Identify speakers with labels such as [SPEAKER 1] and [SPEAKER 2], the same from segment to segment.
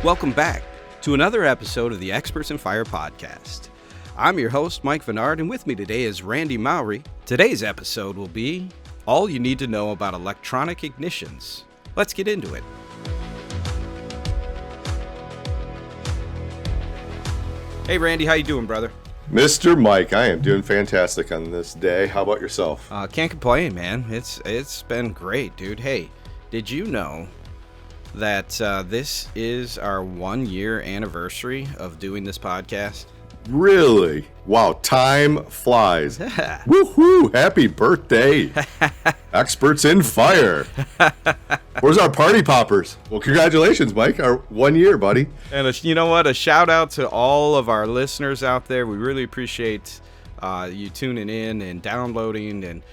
[SPEAKER 1] Welcome back to another episode of the Experts in Fire podcast. I'm your host, Mike Vennard, and with me today is Randy Mowry. Today's episode will be all you need to know about electronic ignitions. Let's get into it. Hey Randy, how you doing, brother?
[SPEAKER 2] Mr. Mike, I am doing fantastic on this day. How about yourself?
[SPEAKER 1] Can't complain, man. It's been great, dude. Hey, did you know that this is our 1 year anniversary of doing this podcast?
[SPEAKER 2] Really? Wow, time flies. Woohoo! Happy birthday, Experts in Fire. Where's our party poppers? Well, congratulations, Mike. Our 1 year, buddy.
[SPEAKER 1] And you know what? A shout out to all of our listeners out there. We really appreciate you tuning in and downloading and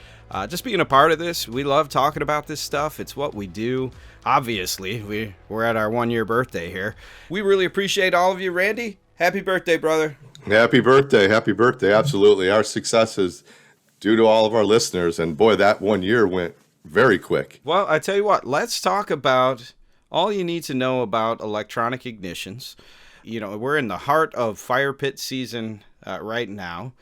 [SPEAKER 1] just being a part of this. We love talking about this stuff. It's what we do. Obviously, we're at our 1 year birthday here. We really appreciate all of you. Randy, happy birthday, brother.
[SPEAKER 2] Happy birthday. Happy birthday. Absolutely. Our success is due to all of our listeners. And boy, that 1 year went very quick.
[SPEAKER 1] Well, I tell you what, let's talk about all you need to know about electronic ignitions. You know, we're in the heart of fire pit season right now.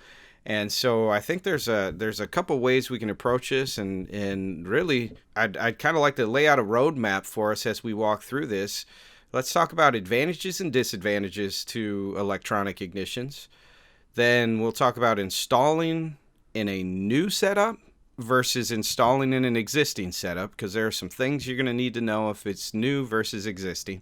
[SPEAKER 1] And so I think there's a couple ways we can approach this, and really I'd kind of like to lay out a roadmap for us as we walk through this. Let's talk about advantages and disadvantages to electronic ignitions. Then we'll talk about installing in a new setup versus installing in an existing setup, because there are some things you're going to need to know if it's new versus existing.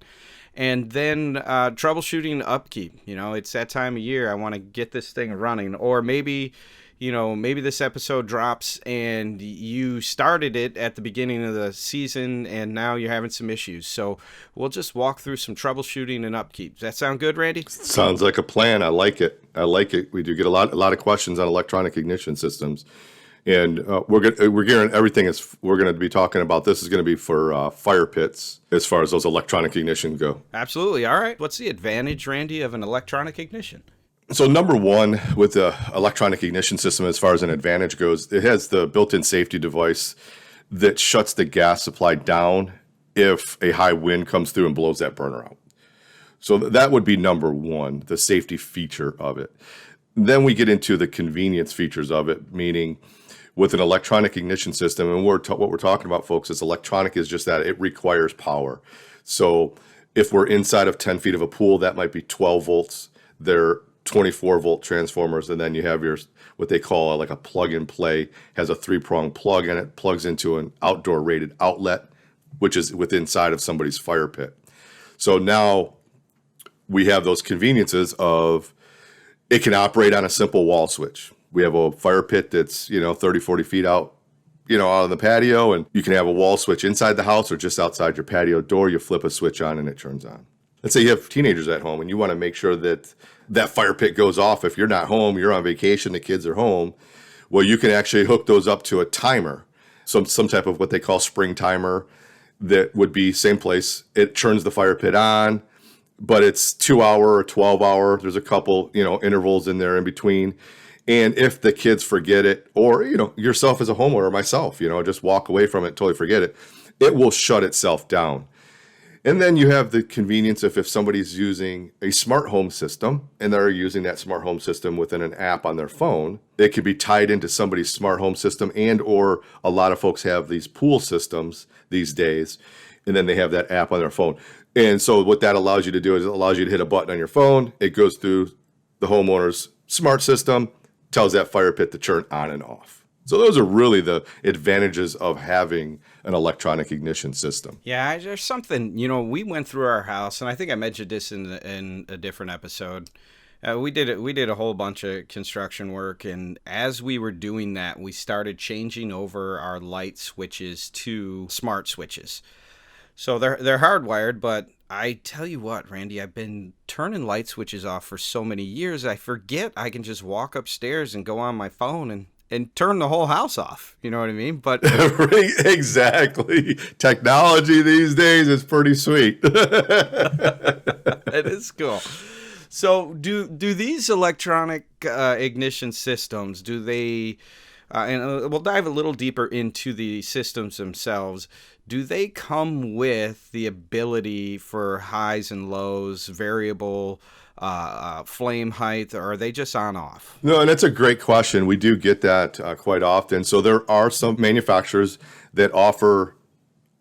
[SPEAKER 1] And then troubleshooting upkeep. You know, it's that time of year. I want to get this thing running. Or maybe this episode drops and you started it at the beginning of the season and now you're having some issues. So we'll just walk through some troubleshooting and upkeep. Does that sound good, Randy?
[SPEAKER 2] Sounds like a plan. I like it. We do get a lot of questions on electronic ignition systems. And we're gearing everything we're going to be talking about. This is going to be for fire pits as far as those electronic ignition go.
[SPEAKER 1] Absolutely. All right. What's the advantage, Randy, of an electronic ignition?
[SPEAKER 2] So number one with the electronic ignition system, as far as an advantage goes, it has the built-in safety device that shuts the gas supply down if a high wind comes through and blows that burner out. So that would be number one, the safety feature of it. Then we get into the convenience features of it, meaning with an electronic ignition system, and what we're talking about, folks, is electronic is just that. It requires power. So if we're inside of 10 feet of a pool, that might be 12 volts. They're 24-volt transformers, and then you have what they call like a plug-and-play, has a 3-prong plug in it, plugs into an outdoor rated outlet, which is within inside of somebody's fire pit. So now we have those conveniences of it can operate on a simple wall switch. We have a fire pit that's, 30, 40 feet out, out on the patio, and you can have a wall switch inside the house or just outside your patio door. You flip a switch on and it turns on. Let's say you have teenagers at home and you want to make sure that that fire pit goes off. If you're not home, you're on vacation, the kids are home. Well, you can actually hook those up to a timer, some type of what they call spring timer that would be same place. It turns the fire pit on, but it's 2 hour or 12 hour. There's a couple, intervals in there in between. And if the kids forget it, or, yourself as a homeowner, myself, just walk away from it, totally forget it, it will shut itself down. And then you have the convenience of if somebody's using a smart home system and they're using that smart home system within an app on their phone, it could be tied into somebody's smart home system, and or a lot of folks have these pool systems these days, and then they have that app on their phone. And so what that allows you to do is it allows you to hit a button on your phone. It goes through the homeowner's smart system, tells that fire pit to turn on and off. So those are really the advantages of having an electronic ignition system.
[SPEAKER 1] Yeah, there's something, we went through our house, and I think I mentioned this in a different episode. We did a whole bunch of construction work, and as we were doing that, we started changing over our light switches to smart switches. So they're hardwired, but I tell you what, Randy, I've been turning light switches off for so many years, I forget I can just walk upstairs and go on my phone and turn the whole house off. You know what I mean? But
[SPEAKER 2] exactly. Technology these days is pretty sweet.
[SPEAKER 1] It is cool. So do these electronic ignition systems, do they and we'll dive a little deeper into the systems themselves. Do they come with the ability for highs and lows, variable flame height, or are they just on off?
[SPEAKER 2] No, and that's a great question. We do get that quite often. So there are some manufacturers that offer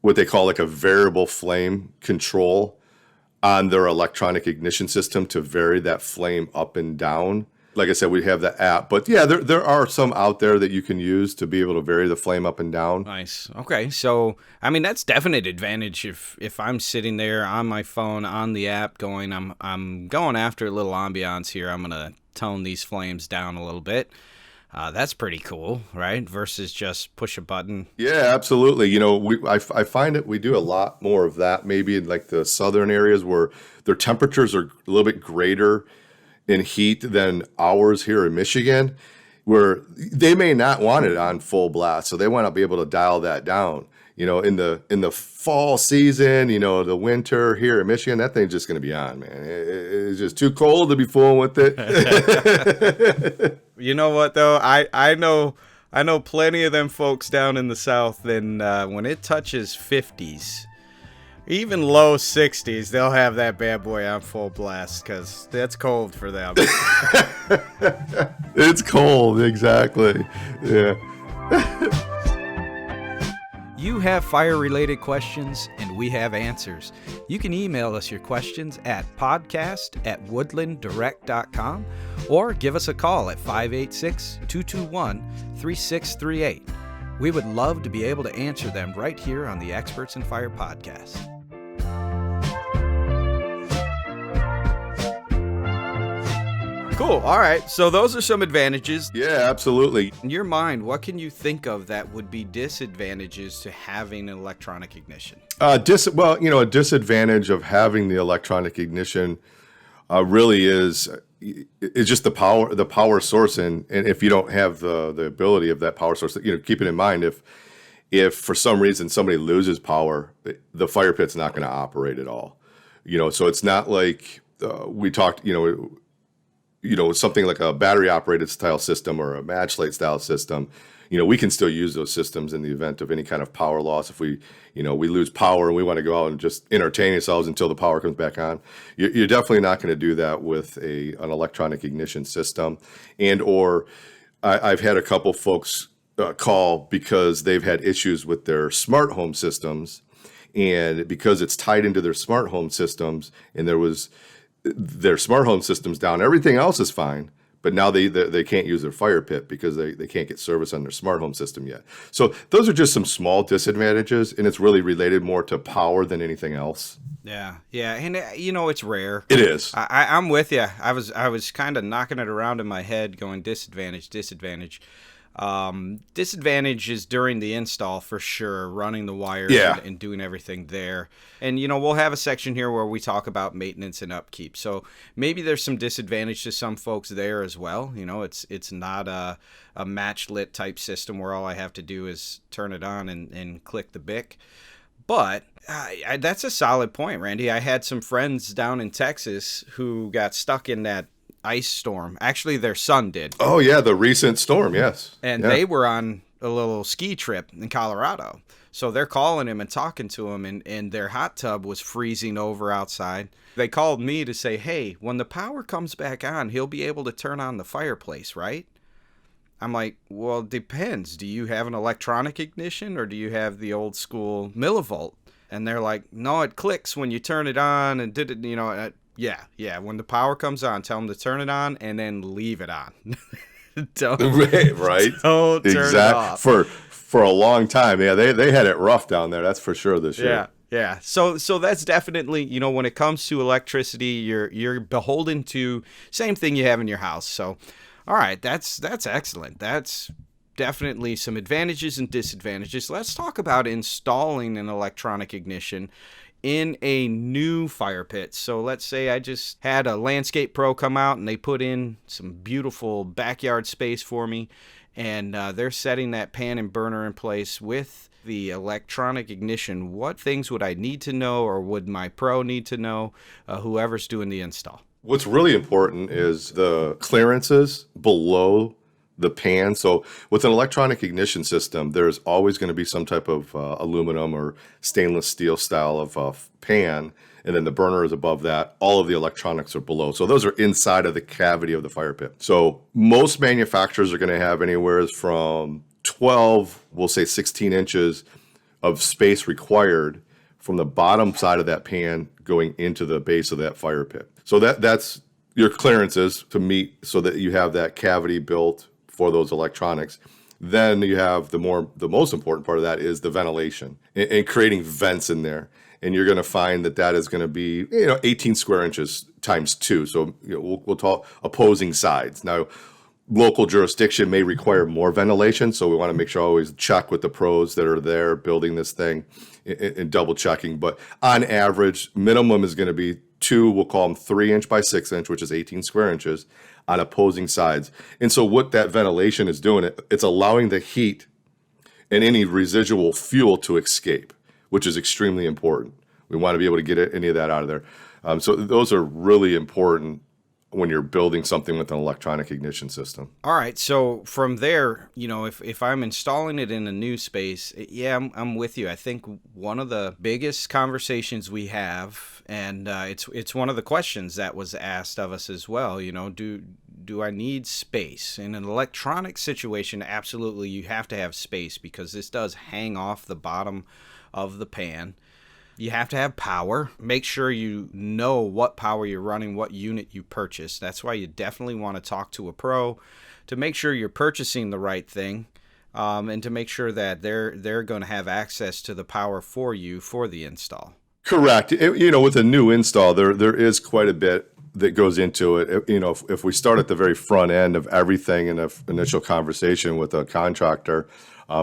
[SPEAKER 2] what they call like a variable flame control on their electronic ignition system to vary that flame up and down. Like I said, we have the app, but yeah, there are some out there that you can use to be able to vary the flame up and down.
[SPEAKER 1] Nice. Okay, so I mean that's definite advantage if I'm sitting there on my phone on the app going I'm going after a little ambiance here. I'm gonna tone these flames down a little bit. That's pretty cool, right? Versus just push a button.
[SPEAKER 2] Yeah, absolutely. You know, I find that we do a lot more of that maybe in like the southern areas where their temperatures are a little bit greater in heat than ours here in Michigan, where they may not want it on full blast, so they want to be able to dial that down. You know, in the fall season, you know, the winter here in Michigan, that thing's just going to be on, man. It's just too cold to be fooling with it.
[SPEAKER 1] You know what though? I know plenty of them folks down in the South. Then when it touches 50s. Even low 60s, they'll have that bad boy on full blast because that's cold for them.
[SPEAKER 2] It's cold, exactly. Yeah.
[SPEAKER 1] You have fire-related questions, and we have answers. You can email us your questions at podcast@woodlanddirect.com or give us a call at 586-221-3638. We would love to be able to answer them right here on the Experts in Fire podcast. Cool. All right. So those are some advantages.
[SPEAKER 2] Yeah, absolutely.
[SPEAKER 1] In your mind, what can you think of that would be disadvantages to having an electronic ignition?
[SPEAKER 2] Well, you know, a disadvantage of having the electronic ignition really is just the power source, and if you don't have the ability of that power source, you know, keep it in mind if for some reason somebody loses power, the fire pit's not going to operate at all. You know, so it's not like we talked, you know, something like a battery operated style system or a matchlight style system. You know, we can still use those systems in the event of any kind of power loss. If we lose power and we want to go out and just entertain ourselves until the power comes back on, you're definitely not going to do that with an electronic ignition system. And or I've had a couple folks call because they've had issues with their smart home systems, and because it's tied into their smart home systems, and their smart home system's down, everything else is fine. But now they can't use their fire pit because they can't get service on their smart home system yet. So those are just some small disadvantages, and it's really related more to power than anything else.
[SPEAKER 1] Yeah, and it's rare.
[SPEAKER 2] It is.
[SPEAKER 1] I'm with you. I was kind of knocking it around in my head, going disadvantage. Disadvantage is during the install for sure, running the wires and doing everything there. And, we'll have a section here where we talk about maintenance and upkeep. So maybe there's some disadvantage to some folks there as well. It's not a match lit type system where all I have to do is turn it on and click the BIC. But that's a solid point, Randy. I had some friends down in Texas who got stuck in that ice storm. Actually, their son did.
[SPEAKER 2] Oh, yeah, the recent storm, yes.
[SPEAKER 1] And they were on a little ski trip in Colorado. So they're calling him and talking to him, and their hot tub was freezing over outside. They called me to say, hey, when the power comes back on, he'll be able to turn on the fireplace, right? I'm like, well, it depends. Do you have an electronic ignition or do you have the old school millivolt? And they're like, no, it clicks when you turn it on and did it, Yeah. When the power comes on, tell them to turn it on and then leave it on. Don't turn it off.
[SPEAKER 2] For a long time. Yeah, they had it rough down there. That's for sure this year.
[SPEAKER 1] Yeah. So that's definitely, when it comes to electricity, you're beholden to same thing you have in your house. So, all right, that's excellent. That's definitely some advantages and disadvantages. Let's talk about installing an electronic ignition in a new fire pit. So let's say I just had a landscape pro come out and they put in some beautiful backyard space for me, and they're setting that pan and burner in place with the electronic ignition. What things would I need to know, or would my pro need to know, whoever's doing the install?
[SPEAKER 2] What's really important is the clearances below the pan. So with an electronic ignition system, there's always going to be some type of aluminum or stainless steel style of pan, and then the burner is above that. All of the electronics are below. So those are inside of the cavity of the fire pit. So most manufacturers are going to have anywhere from 12, we'll say 16 inches of space required from the bottom side of that pan going into the base of that fire pit. So that's your clearances to meet so that you have that cavity built for those electronics. Then you have the most important part of that is the ventilation and creating vents in there. And you're going to find that is going to be 18 square inches times 2. So we'll talk opposing sides. Now, local jurisdiction may require more ventilation, so we want to make sure always check with the pros that are there building this thing and double checking. But on average, minimum is going to be 2, we'll call them 3-inch by 6-inch, which is 18 square inches on opposing sides. And so what that ventilation is doing, it's allowing the heat and any residual fuel to escape, which is extremely important. We want to be able to get any of that out of there. So those are really important when you're building something with an electronic ignition system.
[SPEAKER 1] All right. So from there, if I'm installing it in a new space, yeah, I'm with you. I think one of the biggest conversations we have, and it's one of the questions that was asked of us as well, do I need space? In an electronic situation, absolutely you have to have space because this does hang off the bottom of the pan. You have to have power. Make sure you know what power you're running, what unit you purchase. That's why you definitely want to talk to a pro to make sure you're purchasing the right thing, and to make sure that they're going to have access to the power for you for the install.
[SPEAKER 2] Correct. With a new install, there is quite a bit that goes into it. If we start at the very front end of everything in the initial conversation with a contractor,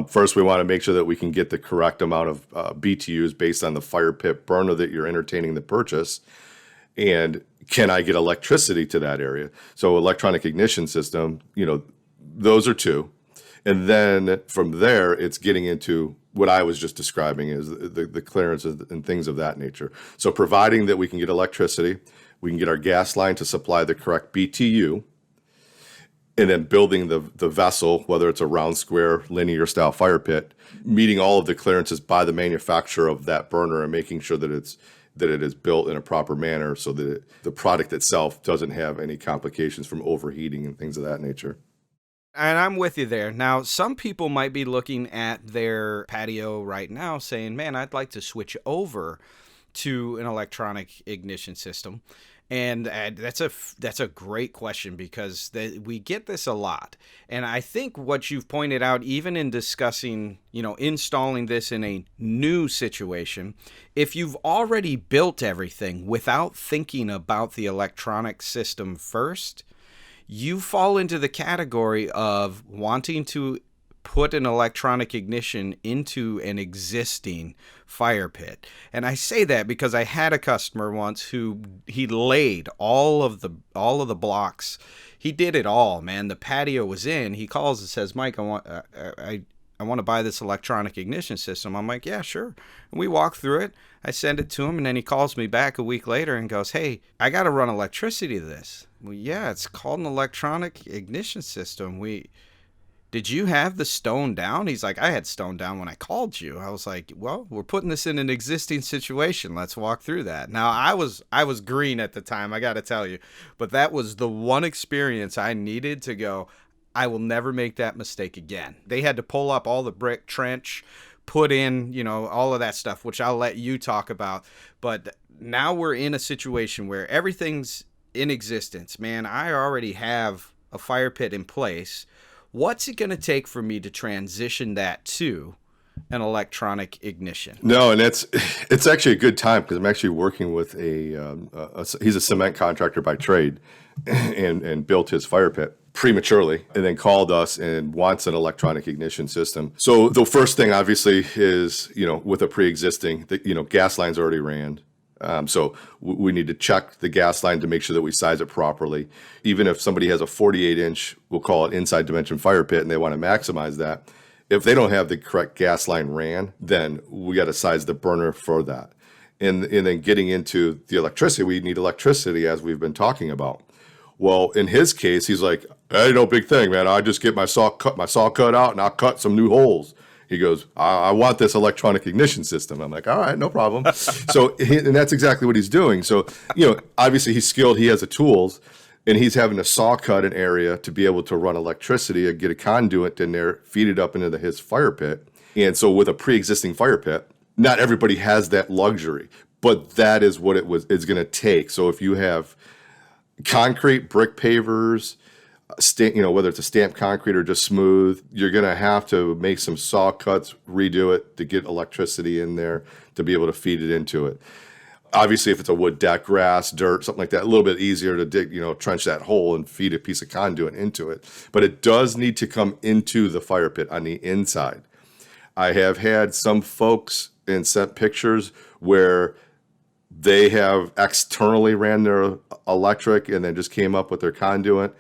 [SPEAKER 2] first, we want to make sure that we can get the correct amount of BTUs based on the fire pit burner that you're entertaining the purchase. And can I get electricity to that area? So electronic ignition system, those are 2. And then from there, it's getting into what I was just describing is the clearances and things of that nature. So providing that we can get electricity, we can get our gas line to supply the correct BTU, and then building the vessel, whether it's a round, square, linear style fire pit, meeting all of the clearances by the manufacturer of that burner and making sure that it is built in a proper manner so that the product itself doesn't have any complications from overheating and things of that nature.
[SPEAKER 1] And I'm with you there. Now, some people might be looking at their patio right now saying, man, I'd like to switch over to an electronic ignition system. And that's a great question because we get this a lot. And I think what you've pointed out, even in discussing, installing this in a new situation, if you've already built everything without thinking about the electronic system first, you fall into the category of wanting to put an electronic ignition into an existing fire pit. And I say that because I had a customer once who he laid all of the blocks. He did it all, man. The patio was in. He calls and says, "Mike, I want to buy this electronic ignition system." I'm like, "Yeah, sure." And we walk through it. I send it to him, and then he calls me back a week later and goes, "Hey, I got to run electricity to this." Well, yeah, it's called an electronic ignition system. Did you have the stone down? He's like, I had stone down when I called you. I was like, well, we're putting this in an existing situation. Let's walk through that. Now, I was green at the time, I got to tell you. But that was the one experience I needed to go, I will never make that mistake again. They had to pull up all the brick trench, put in, all of that stuff, which I'll let you talk about. But now we're in a situation where everything's in existence. Man, I already have a fire pit in place. What's it going to take for me to transition that to an electronic ignition?
[SPEAKER 2] No, and it's actually a good time because I'm actually working with he's a cement contractor by trade and built his fire pit prematurely and then called us and wants an electronic ignition system. So the first thing obviously is, with a pre-existing, gas lines already ran. So we need to check the gas line to make sure that we size it properly. Even if somebody has a 48-inch, we'll call it inside dimension fire pit, and they want to maximize that, if they don't have the correct gas line ran, then we got to size the burner for that. And then getting into the electricity, we need electricity as we've been talking about. Well, in his case, he's like, That ain't no big thing, man. I just get my saw cut out and I'll cut some new holes. He goes, I want this electronic ignition system. I'm like, all right, no problem. And that's exactly what he's doing. So, obviously he's skilled. He has the tools, and he's having to saw cut an area to be able to run electricity and get a conduit in there, feed it up into his fire pit. And so with a pre-existing fire pit, not everybody has that luxury, but that is what it's going to take. So if you have concrete, brick pavers, whether it's a stamped concrete or just smooth, you're going to have to make some saw cuts, redo it to get electricity in there to be able to feed it into it. Obviously, if it's a wood deck, grass, dirt, something like that, a little bit easier to dig, trench that hole and feed a piece of conduit into it. But it does need to come into the fire pit on the inside. I have had some folks and sent pictures where they have externally ran their electric and then just came up with their conduit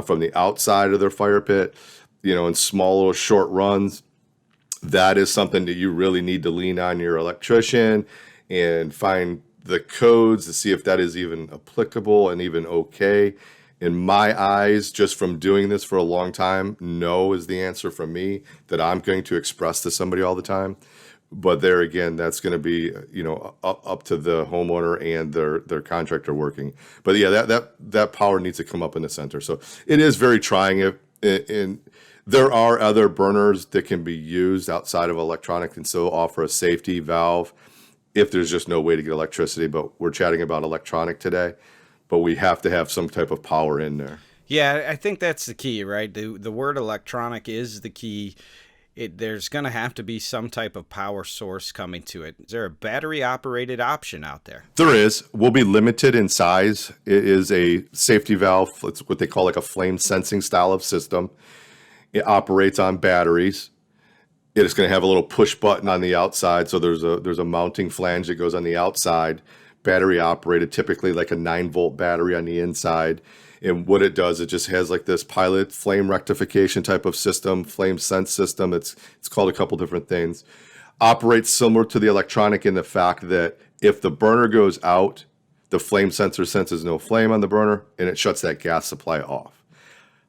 [SPEAKER 2] from the outside of their fire pit, in small little short runs. That is something that you really need to lean on your electrician and find the codes to see if that is even applicable and even okay. In my eyes, just from doing this for a long time, no is the answer from me that I'm going to express to somebody all the time. But there again, that's going to be, up to the homeowner and their contractor working. But yeah, that power needs to come up in the center. So it is very trying. And there are other burners that can be used outside of electronic and still offer a safety valve if there's just no way to get electricity. But we're chatting about electronic today, but we have to have some type of power in there.
[SPEAKER 1] Yeah, I think that's the key, right? The word electronic is the key. There's going to have to be some type of power source coming to it. Is there a battery-operated option out there?
[SPEAKER 2] There is. We'll be limited in size. It is a safety valve. It's what they call like a flame sensing style of system. It operates on batteries. It is going to have a little push button on the outside. So there's a mounting flange that goes on the outside, battery operated, typically like a 9-volt battery on the inside. And what it does, it just has like this pilot flame rectification type of system, flame sense system. It's called a couple different things. Operates similar to the electronic in the fact that if the burner goes out, the flame sensor senses no flame on the burner and it shuts that gas supply off.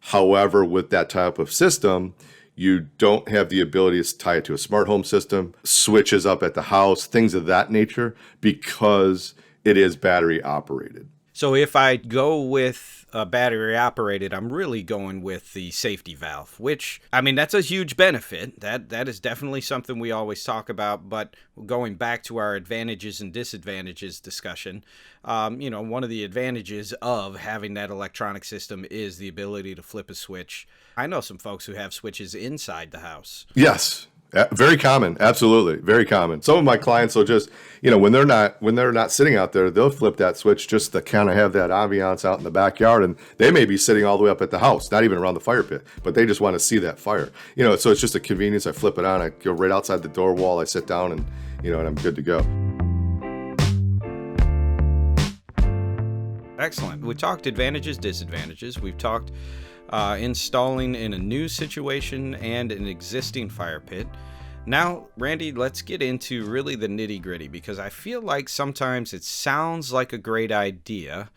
[SPEAKER 2] However, with that type of system, you don't have the ability to tie it to a smart home system, switches up at the house, things of that nature, because it is battery operated.
[SPEAKER 1] So if I go with a battery operated, I'm really going with the safety valve, which, that's a huge benefit. That is definitely something we always talk about. But going back to our advantages and disadvantages discussion, one of the advantages of having that electronic system is the ability to flip a switch. I know some folks who have switches inside the house.
[SPEAKER 2] Yes. Very common. Absolutely. Very common. Some of my clients will just, when they're not sitting out there, they'll flip that switch just to kind of have that ambiance out in the backyard. And they may be sitting all the way up at the house, not even around the fire pit, but they just want to see that fire. So it's just a convenience. I flip it on. I go right outside the door wall. I sit down and, and I'm good to go.
[SPEAKER 1] Excellent. We talked advantages, disadvantages. We've talked installing in a new situation and an existing fire pit. Now, Randy, let's get into really the nitty-gritty, because I feel like sometimes it sounds like a great idea.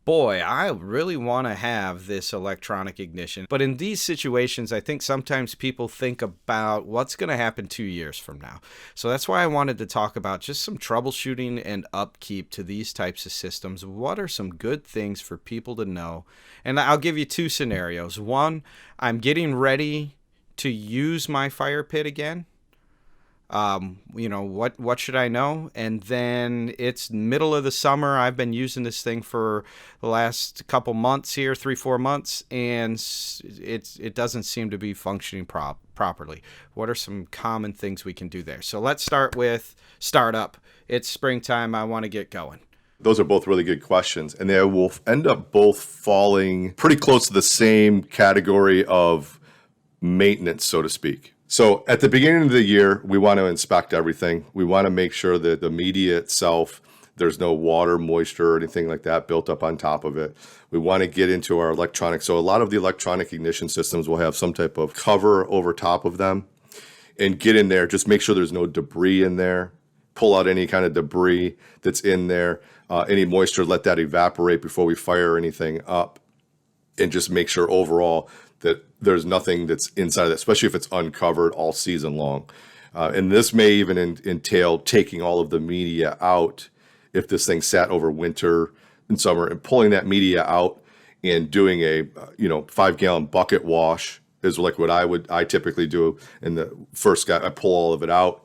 [SPEAKER 1] Boy, I really want to have this electronic ignition. But in these situations, I think sometimes people think about what's going to happen 2 years from now. So that's why I wanted to talk about just some troubleshooting and upkeep to these types of systems. What are some good things for people to know? And I'll give you two scenarios. One, I'm getting ready to use my fire pit again. What should I know? And then it's middle of the summer. I've been using this thing for the last couple months here, 3-4 months, and it doesn't seem to be functioning properly. What are some common things we can do there? So let's start with startup. It's springtime. I want to get going.
[SPEAKER 2] Those are both really good questions, and they will end up both falling pretty close to the same category of maintenance, so to speak. So at the beginning of the year, we want to inspect everything. We want to make sure that the media itself, there's no water, moisture, or anything like that built up on top of it. We want to get into our electronics. So a lot of the electronic ignition systems will have some type of cover over top of them, and get in there. Just make sure there's no debris in there. Pull out any kind of debris that's in there. Any moisture, let that evaporate before we fire anything up. and just make sure overall that there's nothing that's inside of that, especially if it's uncovered all season long. And this may even entail taking all of the media out if this thing sat over winter and summer, and pulling that media out and doing a 5-gallon bucket wash is like what I typically do. In the first guy, I pull all of it out,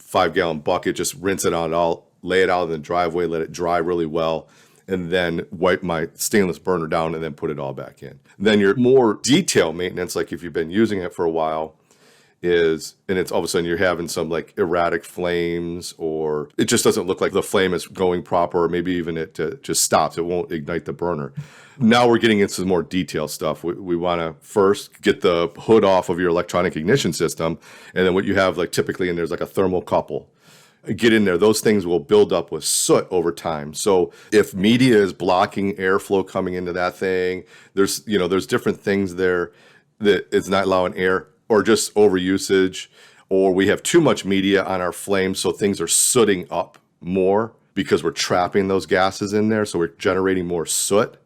[SPEAKER 2] 5-gallon bucket, just rinse it out all, lay it out in the driveway, let it dry really well, and then wipe my stainless burner down and then put it all back in. Then your more detailed maintenance, like if you've been using it for a while, and it's all of a sudden you're having some like erratic flames, or it just doesn't look like the flame is going proper, or maybe even it just stops. It won't ignite the burner. Now we're getting into more detailed stuff. We want to first get the hood off of your electronic ignition system, and then what you have like typically, and there's like a thermocouple. Get in there. Those things will build up with soot over time. So if media is blocking airflow coming into that thing, there's different things there that it's not allowing air, or just overusage, or we have too much media on our flame, so things are sooting up more because we're trapping those gases in there, so we're generating more soot.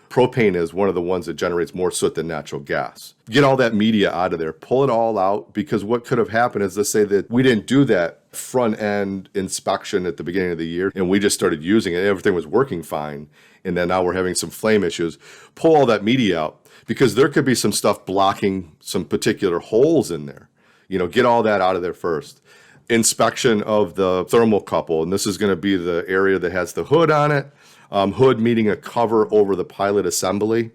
[SPEAKER 2] Propane is one of the ones that generates more soot than natural gas. Get all that media out of there, pull it all out, because what could have happened is, let's say that we didn't do that front end inspection at the beginning of the year, and we just started using it, everything was working fine, and then now we're having some flame issues. Pull all that media out, because there could be some stuff blocking some particular holes in there. Get all that out of there first. Inspection of the thermocouple, and this is going to be the area that has the hood on it. Hood meaning a cover over the pilot assembly.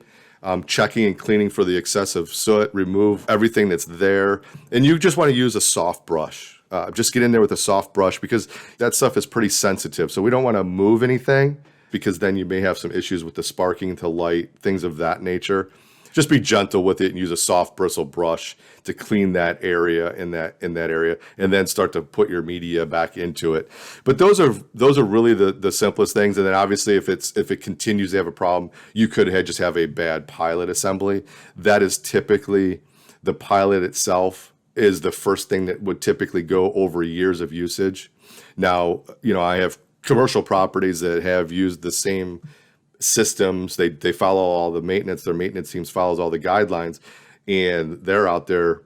[SPEAKER 2] Checking and cleaning for the excessive soot, remove everything that's there. And you just want to use a soft brush. Just get in there with a soft brush, because that stuff is pretty sensitive. So we don't want to move anything, because then you may have some issues with the sparking to light, things of that nature. Just be gentle with it and use a soft bristle brush to clean that area in that area, and then start to put your media back into it. But those are really the simplest things. And then obviously if it continues to have a problem, you could just have a bad pilot assembly. That is typically, the pilot itself is the first thing that would typically go over years of usage. Now, I have commercial properties that have used the same systems. They follow all the maintenance. Their maintenance teams follows all the guidelines, and they're out there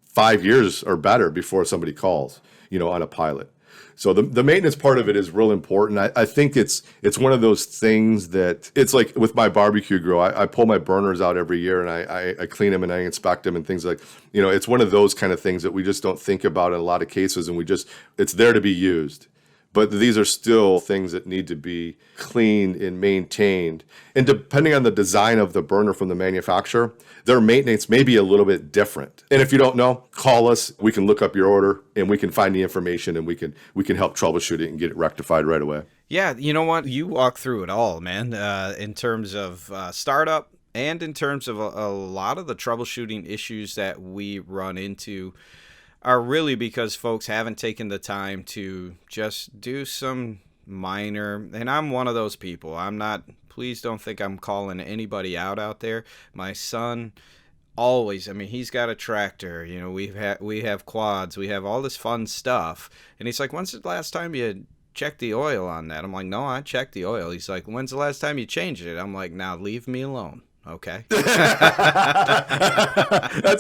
[SPEAKER 2] 5 years or better before somebody calls, on a pilot. So the maintenance part of it is real important. I think it's one of those things that, it's like with my barbecue grill. I pull my burners out every year, and I clean them and I inspect them and things like, it's one of those kind of things that we just don't think about in a lot of cases, and it's there to be used. But these are still things that need to be cleaned and maintained. And depending on the design of the burner from the manufacturer, their maintenance may be a little bit different. And if you don't know, call us. We can look up your order, and we can find the information, and we can help troubleshoot it and get it rectified right away.
[SPEAKER 1] Yeah, you know what? You walk through it all, man, in terms of startup and in terms of a lot of the troubleshooting issues that we run into are really because folks haven't taken the time to just do some minor, and I'm one of those people. I'm not, please don't think I'm calling anybody out there. My son always, he's got a tractor, we have quads, we have all this fun stuff. And he's like, when's the last time you checked the oil on that? I'm like, no, I checked the oil. He's like, when's the last time you changed it? I'm like, now leave me alone. Okay.
[SPEAKER 2] That's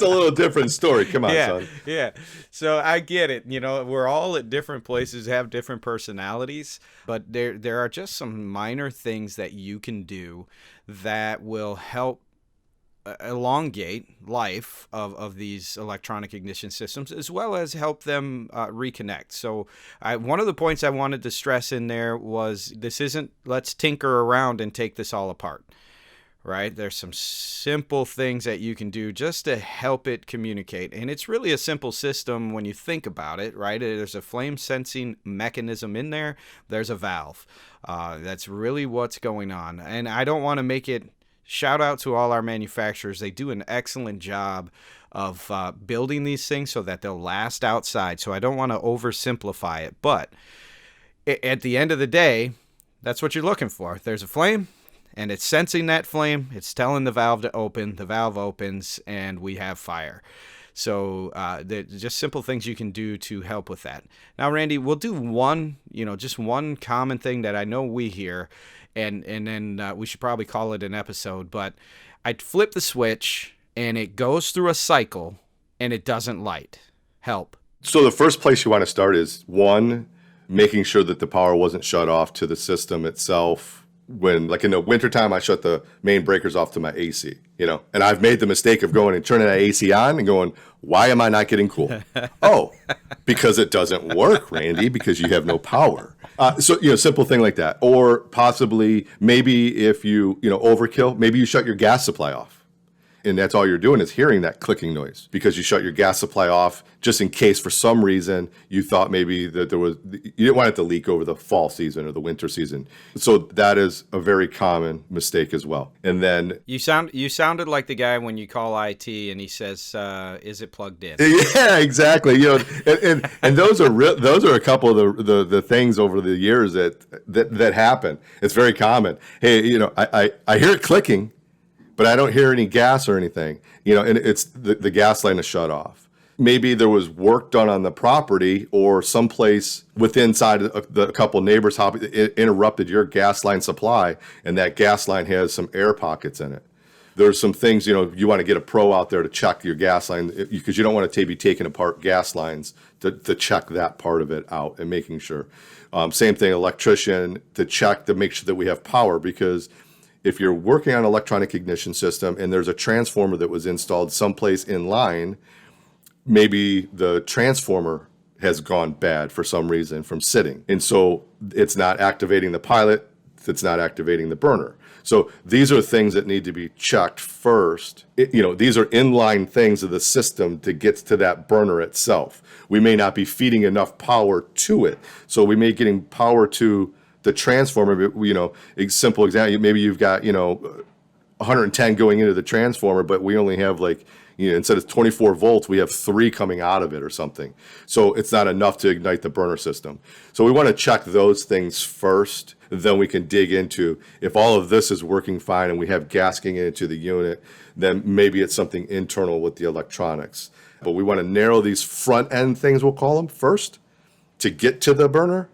[SPEAKER 2] a little different story. Come on, son.
[SPEAKER 1] Yeah. So I get it. We're all at different places, have different personalities, but there are just some minor things that you can do that will help elongate life of these electronic ignition systems, as well as help them reconnect. So one of the points I wanted to stress in there was, this isn't let's tinker around and take this all apart. Right? There's some simple things that you can do just to help it communicate. And it's really a simple system when you think about it, right? There's a flame sensing mechanism in there. There's a valve. That's really what's going on. And I don't want to make it, shout out to all our manufacturers. They do an excellent job of building these things so that they'll last outside. So I don't want to oversimplify it. But at the end of the day, that's what you're looking for. There's a flame, and it's sensing that flame. It's telling the valve to open. The valve opens, and we have fire. So just simple things you can do to help with that. Now, Randy, we'll do just one common thing that I know we hear, and then we should probably call it an episode. But I'd flip the switch and it goes through a cycle and it doesn't light. Help.
[SPEAKER 2] So the first place you want to start is, one, making sure that the power wasn't shut off to the system itself. When, like in the wintertime, I shut the main breakers off to my AC, and I've made the mistake of going and turning that AC on and going, why am I not getting cool? Oh, because it doesn't work, Randy, because you have no power. So, simple thing like that. Or possibly, maybe if you, overkill, maybe you shut your gas supply off. And that's all you're doing is hearing that clicking noise because you shut your gas supply off just in case for some reason you thought maybe that you didn't want it to leak over the fall season or the winter season. So that is a very common mistake as well. And then
[SPEAKER 1] you sounded like the guy when you call IT and he says, "Is it plugged in?"
[SPEAKER 2] Yeah, exactly. And those are a couple of the things over the years that happen. It's very common. Hey, I hear it clicking, but I don't hear any gas or anything, and it's the gas line is shut off. Maybe there was work done on the property or someplace inside a couple neighbors' house interrupted your gas line supply, and that gas line has some air pockets in it. There's some things, you want to get a pro out there to check your gas line because you don't want to be taking apart gas lines to check that part of it out and making sure. Same thing, electrician to make sure that we have power, because if you're working on an electronic ignition system and there's a transformer that was installed someplace in line, maybe the transformer has gone bad for some reason from sitting. And so it's not activating the pilot, it's not activating the burner. So these are things that need to be checked first. These are inline things of the system to get to that burner itself. We may not be feeding enough power to it. So we may be getting power to the transformer, a simple example, maybe you've got, 110 going into the transformer, but we only have instead of 24 volts, we have 3 coming out of it or something. So it's not enough to ignite the burner system. So we want to check those things first. Then we can dig into, if all of this is working fine and we have gas getting into the unit, then maybe it's something internal with the electronics. But we want to narrow these front end things, we'll call them, first to get to the burner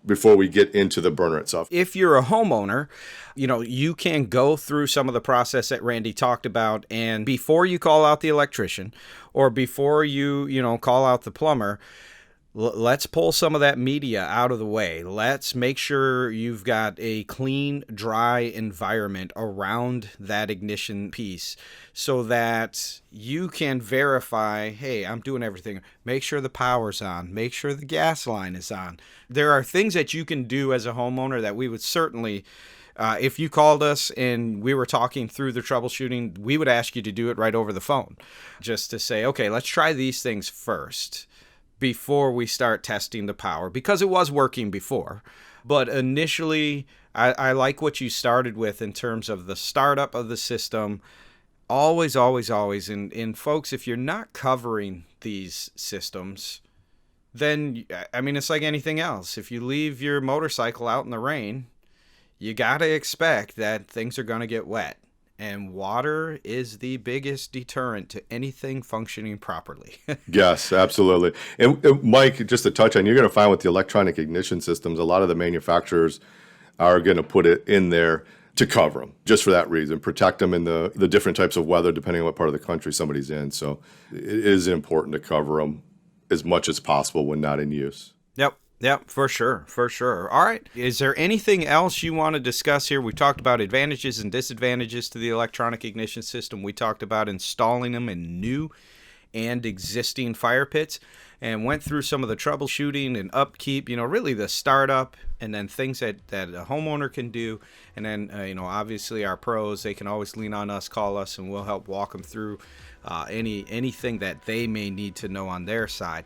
[SPEAKER 2] before we get into the burner itself.
[SPEAKER 1] If you're a homeowner, you can go through some of the process that Randy talked about, and before you call out the electrician or before you call out the plumber, let's pull some of that media out of the way. Let's make sure you've got a clean, dry environment around that ignition piece so that you can verify, hey, I'm doing everything. Make sure the power's on. Make sure the gas line is on. There are things that you can do as a homeowner that we would certainly, if you called us and we were talking through the troubleshooting, we would ask you to do it right over the phone. Just to say, okay, let's try these things first before we start testing the power, because it was working before. But initially, I like what you started with in terms of the startup of the system. Always, always, always. And folks, if you're not covering these systems, then, it's like anything else. If you leave your motorcycle out in the rain, you got to expect that things are going to get wet. And water is the biggest deterrent to anything functioning properly.
[SPEAKER 2] Yes, absolutely. And Mike, just to touch on, you're going to find with the electronic ignition systems, a lot of the manufacturers are going to put it in there to cover them, just for that reason, protect them in the different types of weather, depending on what part of the country somebody's in. So it is important to cover them as much as possible when not in use.
[SPEAKER 1] Yep, for sure. All right. Is there anything else you want to discuss here? We talked about advantages and disadvantages to the electronic ignition system. We talked about installing them in new and existing fire pits, and went through some of the troubleshooting and upkeep, really the startup, and then things that a homeowner can do. And then, obviously our pros, they can always lean on us, call us, and we'll help walk them through anything that they may need to know on their side.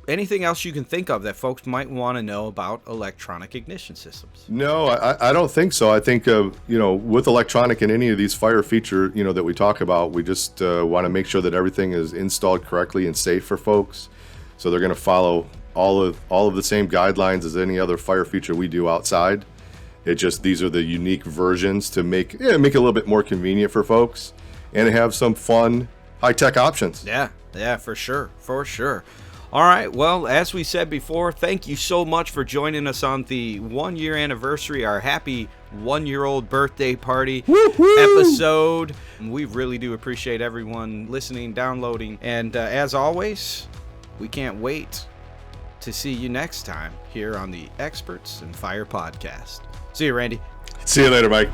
[SPEAKER 1] Anything else you can think of that folks might want to know about electronic ignition systems?
[SPEAKER 2] No, I don't think so. I think, with electronic and any of these fire feature, that we talk about, we just want to make sure that everything is installed correctly and safe for folks. So they're going to follow all of the same guidelines as any other fire feature we do outside. It just, these are the unique versions to make it a little bit more convenient for folks and have some fun high-tech options.
[SPEAKER 1] Yeah, for sure. All right. Well, as we said before, thank you so much for joining us on the 1-year anniversary, our happy 1-year-old birthday party episode. We really do appreciate everyone listening, downloading, and as always, we can't wait to see you next time here on the Experts in Fire podcast. See you, Randy.
[SPEAKER 2] See you later, Mike.